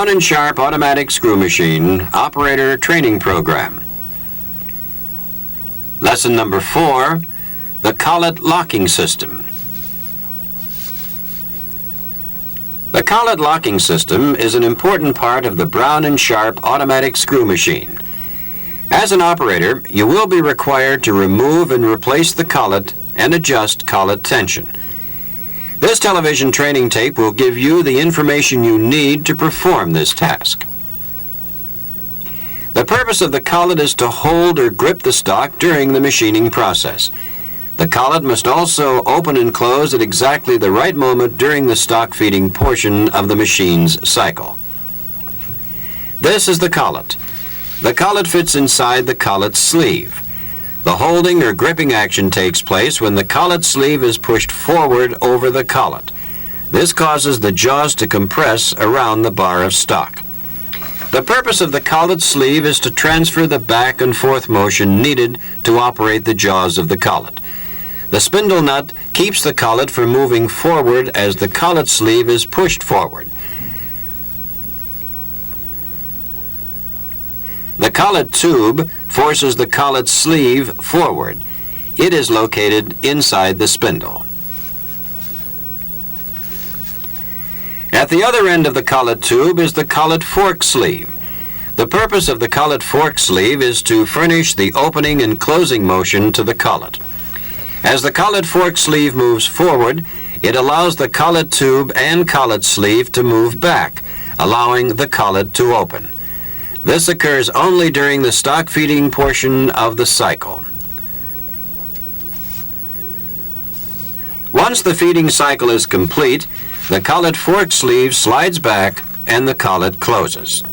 Brown & Sharpe Automatic Screw Machine Operator Training Program. Lesson number 4, the Collet Locking System. The collet locking system is an important part of the Brown & Sharpe automatic screw machine. As an operator, you will be required to remove and replace the collet and adjust collet tension. This television training tape will give you the information you need to perform this task. The purpose of the collet is to hold or grip the stock during the machining process. The collet must also open and close at exactly the right moment during the stock feeding portion of the machine's cycle. This is the collet. The collet fits inside the collet sleeve. The holding or gripping action takes place when the collet sleeve is pushed forward over the collet. This causes the jaws to compress around the bar of stock. The purpose of the collet sleeve is to transfer the back and forth motion needed to operate the jaws of the collet. The spindle nut keeps the collet from moving forward as the collet sleeve is pushed forward. The collet tube forces the collet sleeve forward. It is located inside the spindle. At the other end of the collet tube is the collet fork sleeve. The purpose of the collet fork sleeve is to furnish the opening and closing motion to the collet. As the collet fork sleeve moves forward, it allows the collet tube and collet sleeve to move back, allowing the collet to open. This occurs only during the stock feeding portion of the cycle. Once the feeding cycle is complete, the collet fork sleeve slides back and the collet closes.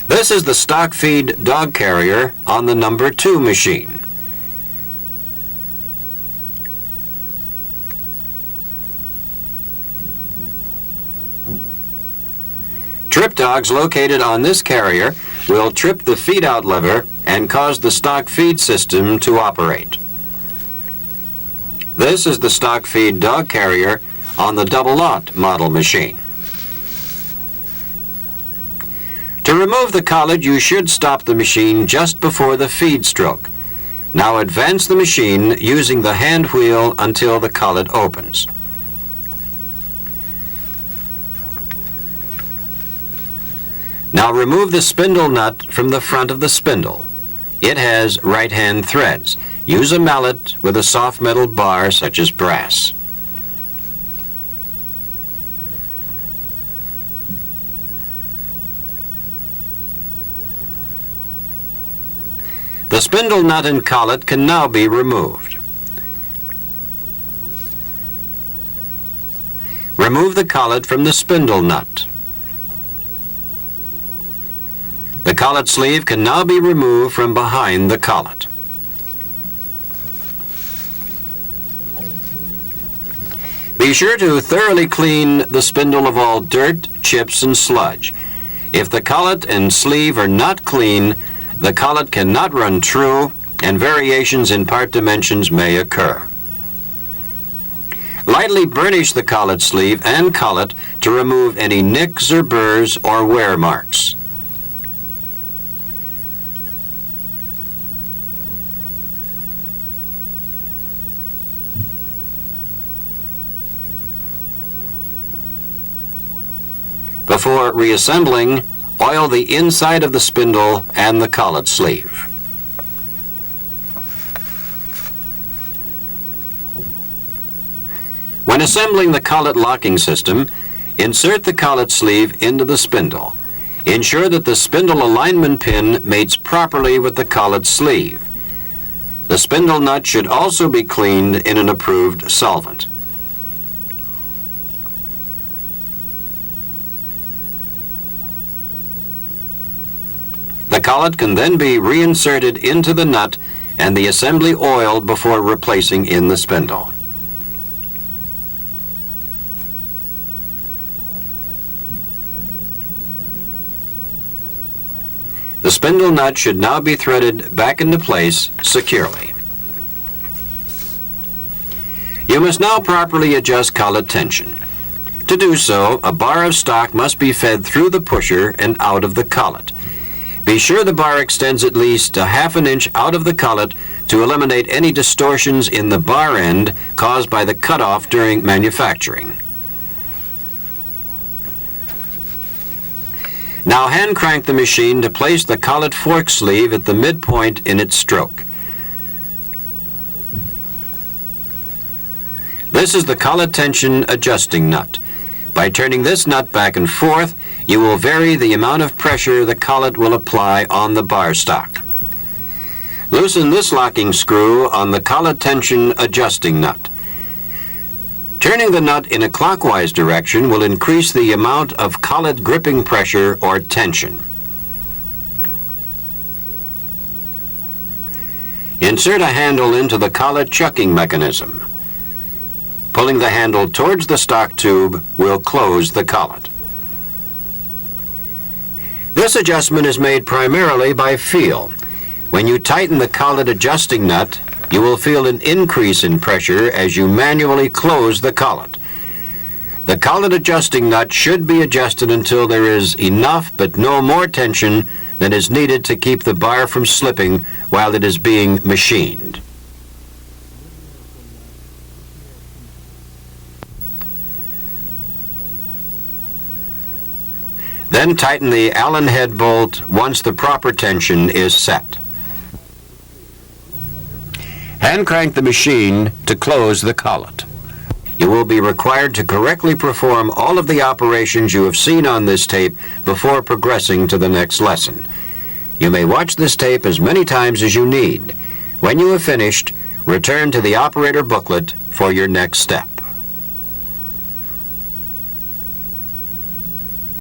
This is the stock feed dog carrier on the number 2 machine. Trip dogs located on this carrier will trip the feed-out lever and cause the stock feed system to operate. This is the stock feed dog carrier on the double-lot model machine. To remove the collet, you should stop the machine just before the feed stroke. Now advance the machine using the hand wheel until the collet opens. Now remove the spindle nut from the front of the spindle. It has right-hand threads. Use a mallet with a soft metal bar such as brass. The spindle nut and collet can now be removed. Remove the collet from the spindle nut. The collet sleeve can now be removed from behind the collet. Be sure to thoroughly clean the spindle of all dirt, chips, and sludge. If the collet and sleeve are not clean, the collet cannot run true, and variations in part dimensions may occur. Lightly burnish the collet sleeve and collet to remove any nicks or burrs or wear marks. Before reassembling, oil the inside of the spindle and the collet sleeve. When assembling the collet locking system, insert the collet sleeve into the spindle. Ensure that the spindle alignment pin mates properly with the collet sleeve. The spindle nut should also be cleaned in an approved solvent. The collet can then be reinserted into the nut and the assembly oiled before replacing in the spindle. The spindle nut should now be threaded back into place securely. You must now properly adjust collet tension. To do so, a bar of stock must be fed through the pusher and out of the collet. Be sure the bar extends at least a half an inch out of the collet to eliminate any distortions in the bar end caused by the cutoff during manufacturing. Now hand crank the machine to place the collet fork sleeve at the midpoint in its stroke. This is the collet tension adjusting nut. By turning this nut back and forth, you will vary the amount of pressure the collet will apply on the bar stock. Loosen this locking screw on the collet tension adjusting nut. Turning the nut in a clockwise direction will increase the amount of collet gripping pressure or tension. Insert a handle into the collet chucking mechanism. Pulling the handle towards the stock tube will close the collet. This adjustment is made primarily by feel. When you tighten the collet adjusting nut, you will feel an increase in pressure as you manually close the collet. The collet adjusting nut should be adjusted until there is enough but no more tension than is needed to keep the bar from slipping while it is being machined. Then tighten the Allen head bolt once the proper tension is set. Hand crank the machine to close the collet. You will be required to correctly perform all of the operations you have seen on this tape before progressing to the next lesson. You may watch this tape as many times as you need. When you have finished, return to the operator booklet for your next step.